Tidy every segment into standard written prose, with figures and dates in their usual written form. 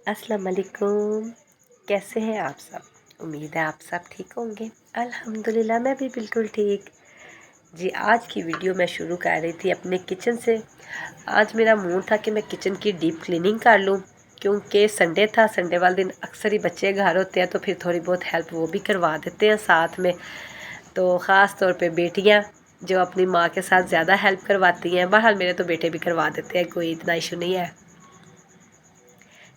अस्सलाम वालेकुम। कैसे हैं आप सब? उम्मीद है आप सब ठीक होंगे। अल्हम्दुलिल्लाह मैं भी बिल्कुल ठीक। जी, आज की वीडियो मैं शुरू कर रही थी अपने किचन से। आज मेरा मूड था कि मैं किचन की डीप क्लीनिंग कर लूँ, क्योंकि संडे था। संडे वाले दिन अक्सर ही बच्चे घर होते हैं, तो फिर थोड़ी बहुत हेल्प वो भी करवा देते हैं साथ में। तो ख़ास तौर पे बेटियाँ जो अपनी माँ के साथ ज़्यादा हेल्प करवाती हैं। बहरहाल मेरे तो बेटे भी करवा देते हैं, कोई इतना इशू नहीं है।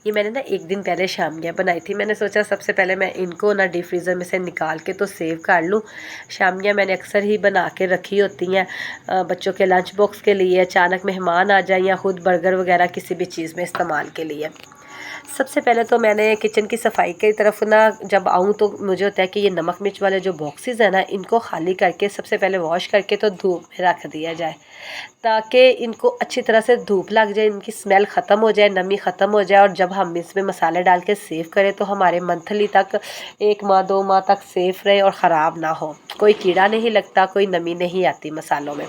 ये मैंने ना एक दिन पहले शामियाँ बनाई थी। मैंने सोचा सबसे पहले मैं इनको ना डीप फ्रीज़र में से निकाल के तो सेव कर लूँ। शामियाँ मैंने अक्सर ही बना के रखी होती हैं बच्चों के लंच बॉक्स के लिए, अचानक मेहमान आ जाएँ या ख़ुद बर्गर वगैरह किसी भी चीज़ में इस्तेमाल के लिए। सबसे पहले तो मैंने किचन की सफाई की तरफ ना जब आऊँ तो मुझे होता है कि ये नमक मिर्च वाले जो बॉक्सेस हैं ना, इनको खाली करके सबसे पहले वॉश करके तो धूप में रख दिया जाए, ताकि इनको अच्छी तरह से धूप लग जाए, इनकी स्मेल ख़त्म हो जाए, नमी ख़त्म हो जाए। और जब हम इसमें मसाले डाल के सेव करें तो हमारे मंथली तक 1 माह 2 माह तक सेफ रहे और ख़राब ना हो, कोई कीड़ा नहीं लगता, कोई नमी नहीं आती मसालों में।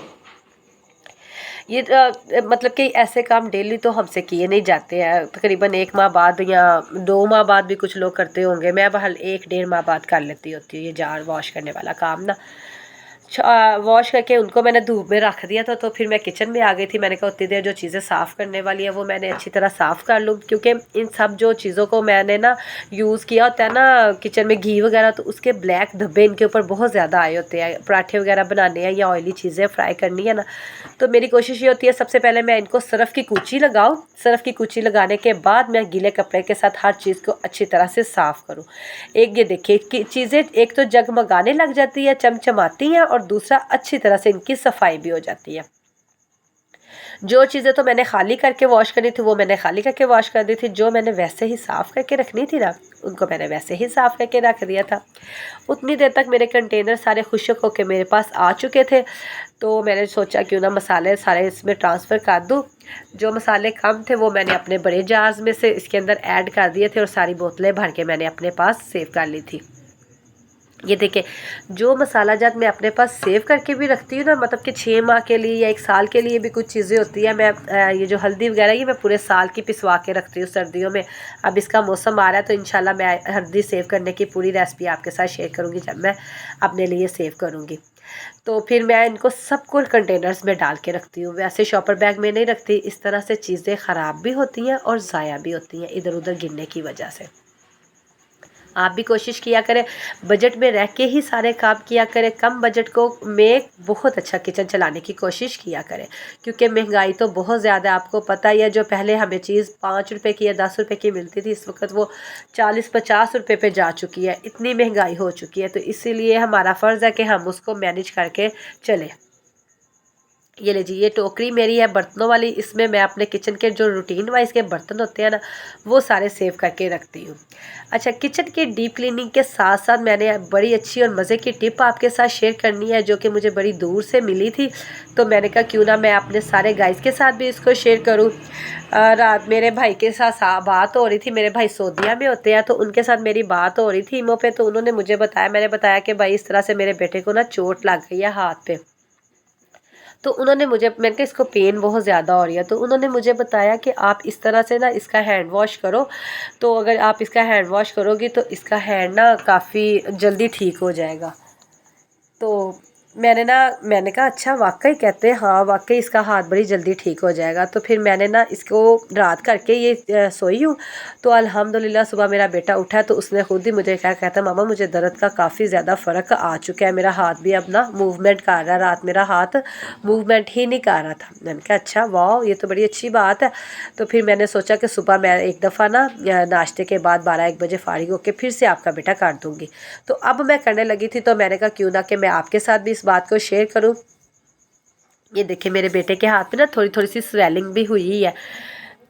ये मतलब कि ऐसे काम डेली तो हमसे किए नहीं जाते हैं, तकरीबन 1 माह बाद या 2 माह बाद भी कुछ लोग करते होंगे। मैं बहरहाल 1 डेढ़ माह बाद कर लेती होती हूँ ये जार वॉश करने वाला काम ना। वॉश करके उनको मैंने धूप में रख दिया था, तो फिर मैं किचन में आ गई थी। मैंने कहा उतनी देर जो चीज़ें साफ़ करने वाली है वो मैंने अच्छी तरह साफ़ कर लूँ, क्योंकि इन सब जो चीज़ों को मैंने ना यूज़ किया होता है ना किचन में, घी वगैरह, तो उसके ब्लैक धब्बे इनके ऊपर बहुत ज़्यादा आए होते हैं। पराठे वगैरह बनाने हैं या ऑयली चीज़ें फ्राई करनी है ना, तो मेरी कोशिश ये होती है सबसे पहले मैं इनको सरफ़ की कूची लगाऊँ। सरफ़ की कूची लगाने के बाद मैं गीले कपड़े के साथ हर चीज़ को अच्छी तरह से साफ़ करूँ। एक ये देखिए कि चीज़ें एक तो जगमगाने लग जाती है, चमचमाती हैं, और दूसरा अच्छी तरह से इनकी सफाई भी हो जाती है। जो चीज़ें तो मैंने खाली करके वॉश करनी थी वो मैंने खाली करके वॉश कर दी थी, जो मैंने वैसे ही साफ़ करके रखनी थी ना, उनको मैंने वैसे ही साफ़ करके रख दिया था। उतनी देर तक मेरे कंटेनर सारे खुश्क होके मेरे पास आ चुके थे, तो मैंने सोचा क्यों ना मसाले सारे इसमें ट्रांसफ़र कर दूँ। जो मसाले कम थे वो मैंने अपने बड़े जार्स में से इसके अंदर ऐड कर दिए थे, और सारी बोतलें भर के मैंने अपने पास सेव कर ली थी। ये देखिए, जो मसाला जात मैं अपने पास सेव करके भी रखती हूँ ना, मतलब कि 6 माह के लिए या 1 साल के लिए भी कुछ चीज़ें होती हैं। मैं ये जो हल्दी वगैरह ये मैं पूरे साल की पिसवा के रखती हूँ सर्दियों में। अब इसका मौसम आ रहा है तो इंशाल्लाह मैं हल्दी सेव करने की पूरी रेसिपी आपके साथ शेयर करूँगी जब मैं अपने लिए सेव करूँगी। तो फिर मैं इनको सबको कंटेनर्स में डाल के रखती हूँ। वैसे शॉपर बैग में नहीं रखती, इस तरह से चीज़ें ख़राब भी होती हैं और ज़ाया भी होती हैं इधर-उधर गिरने की वजह से। आप भी कोशिश किया करें, बजट में रह के ही सारे काम किया करें। कम बजट को में बहुत अच्छा किचन चलाने की कोशिश किया करें, क्योंकि महंगाई तो बहुत ज़्यादा है। आपको पता ही है, जो पहले हमें चीज़ 5 रुपए की या 10 रुपए की मिलती थी, इस वक्त वो 40-50 रुपए पे जा चुकी है। इतनी महंगाई हो चुकी है, तो इसीलिए हमारा फ़र्ज़ है कि हम उसको मैनेज करके चलें। ये लीजिए, ये टोकरी मेरी है बर्तनों वाली, इसमें मैं अपने किचन के जो रूटीन वाइज के बर्तन होते हैं ना, वो सारे सेव करके रखती हूँ। अच्छा, किचन की डीप क्लीनिंग के साथ साथ मैंने बड़ी अच्छी और मज़े की टिप आपके साथ शेयर करनी है, जो कि मुझे बड़ी दूर से मिली थी। तो मैंने कहा क्यों ना मैं अपने सारे गाइस के साथ भी इसको शेयर करूँ। रात मेरे भाई के साथ बात हो रही थी। मेरे भाई सऊदीया में होते हैं, तो उनके साथ मेरी बात हो रही थी ईमो पे। तो उन्होंने मुझे बताया, मैंने बताया कि भाई इस तरह से मेरे बेटे को ना चोट लग गई है हाथ पे। तो उन्होंने मुझे, मैंने कहा इसको पेन बहुत ज़्यादा हो रही है, तो उन्होंने मुझे बताया कि आप इस तरह से ना इसका हैंड वॉश करो। तो अगर आप इसका हैंड वॉश करोगी तो इसका हैंड ना काफ़ी जल्दी ठीक हो जाएगा। तो मैंने कहा अच्छा वाक़ई कहते हैं, हाँ वाक़ई इसका हाथ बड़ी जल्दी ठीक हो जाएगा। तो फिर मैंने ना इसको रात करके ये सोई हूँ। तो अल्हम्दुलिल्लाह सुबह मेरा बेटा उठा तो उसने खुद ही मुझे क्या कहता, मामा मुझे दर्द का काफ़ी ज़्यादा फ़र्क आ चुका है, मेरा हाथ भी अब ना मूवमेंट कर रहा है। रात मेरा हाथ मूवमेंट ही नहीं कर रहा था। मैंने कहा अच्छा वाह, ये तो बड़ी अच्छी बात है। तो फिर मैंने सोचा कि सुबह मैं एक दफ़ा ना नाश्ते के बाद 12-1 बजे फ़ारिग होके फिर से आपका बेटा कर दूँगी। तो अब मैं करने लगी थी, तो मैंने कहा क्यों ना कि मैं आपके साथ भी इस बात को शेयर करूं। ये देखिए, मेरे बेटे के हाथ में ना थोड़ी थोड़ी सी स्वेलिंग भी हुई है।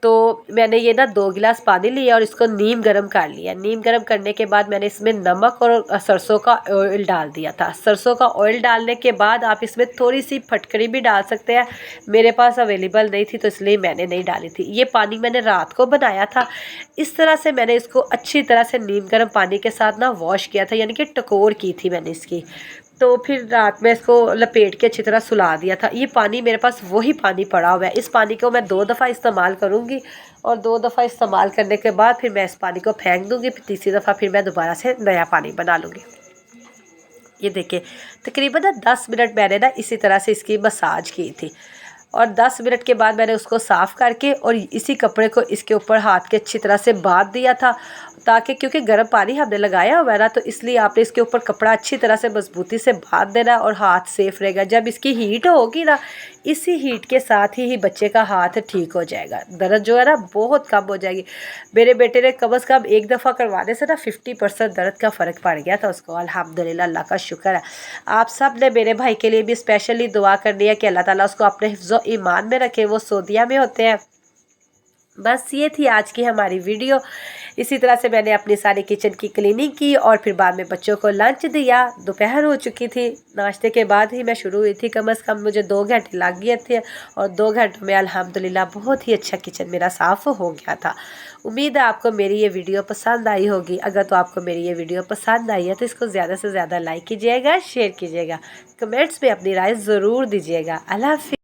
तो मैंने ये ना 2 गिलास पानी लिया और इसको नीम गर्म कर लिया। नीम गर्म करने के बाद मैंने इसमें नमक और सरसों का ऑयल डाल दिया था। सरसों का ऑयल डालने के बाद आप इसमें थोड़ी सी फटकरी भी डाल सकते हैं। मेरे पास अवेलेबल नहीं थी तो इसलिए मैंने नहीं डाली थी। ये पानी मैंने रात को बनाया था। इस तरह से मैंने इसको अच्छी तरह से नीम गर्म पानी के साथ ना वॉश किया था, यानी कि टकोर की थी मैंने इसकी। तो फिर रात में इसको लपेट के अच्छी तरह सुला दिया था। ये पानी मेरे पास वही पानी पड़ा हुआ है। इस पानी को मैं 2 दफ़ा इस्तेमाल करूँगी और 2 दफ़ा इस्तेमाल करने के बाद फिर मैं इस पानी को फेंक दूँगी, फिर तीसरी दफ़ा फिर मैं दोबारा से नया पानी बना लूँगी। ये देखिए तकरीबन ना 10 मिनट मैंने ना इसी तरह से इसकी मसाज की थी और 10 मिनट के बाद मैंने उसको साफ़ करके और इसी कपड़े को इसके ऊपर हाथ के अच्छी तरह से बांध दिया था, ताकि क्योंकि गर्म पानी हमने लगाया हुआ है ना, तो इसलिए आपने इसके ऊपर कपड़ा अच्छी तरह से मजबूती से बांध देना और हाथ सेफ रहेगा। जब इसकी हीट होगी ना, इसी हीट के साथ ही बच्चे का हाथ ठीक हो जाएगा, दर्द जो है ना बहुत कम हो जाएगी। मेरे बेटे ने कम से कम एक दफ़ा करवाने से ना 50% दर्द का फ़र्क पड़ गया था उसको। अल्हम्दुलिल्लाह, अल्लाह का शुक्र है। आप सब ने मेरे भाई के लिए भी स्पेशली दुआ करनी है कि अल्लाह ताला उसको अपने हिफ्ज़ो ईमान में रखे। वो सऊदीया में होते हैं। बस ये थी आज की हमारी वीडियो। इसी तरह से मैंने अपनी सारी किचन की क्लीनिंग की और फिर बाद में बच्चों को लंच दिया। दोपहर हो चुकी थी, नाश्ते के बाद ही मैं शुरू हुई थी। कम से कम मुझे 2 घंटे लग गए थे और 2 घंटों में अल्हम्दुलिल्लाह बहुत ही अच्छा किचन मेरा साफ़ हो गया था। उम्मीद है आपको मेरी ये वीडियो पसंद आई होगी। अगर तो आपको मेरी ये वीडियो पसंद आई है तो इसको ज़्यादा से ज़्यादा लाइक कीजिएगा, शेयर कीजिएगा, कमेंट्स में अपनी राय ज़रूर दीजिएगा। अल्लाह हाफ़िज़।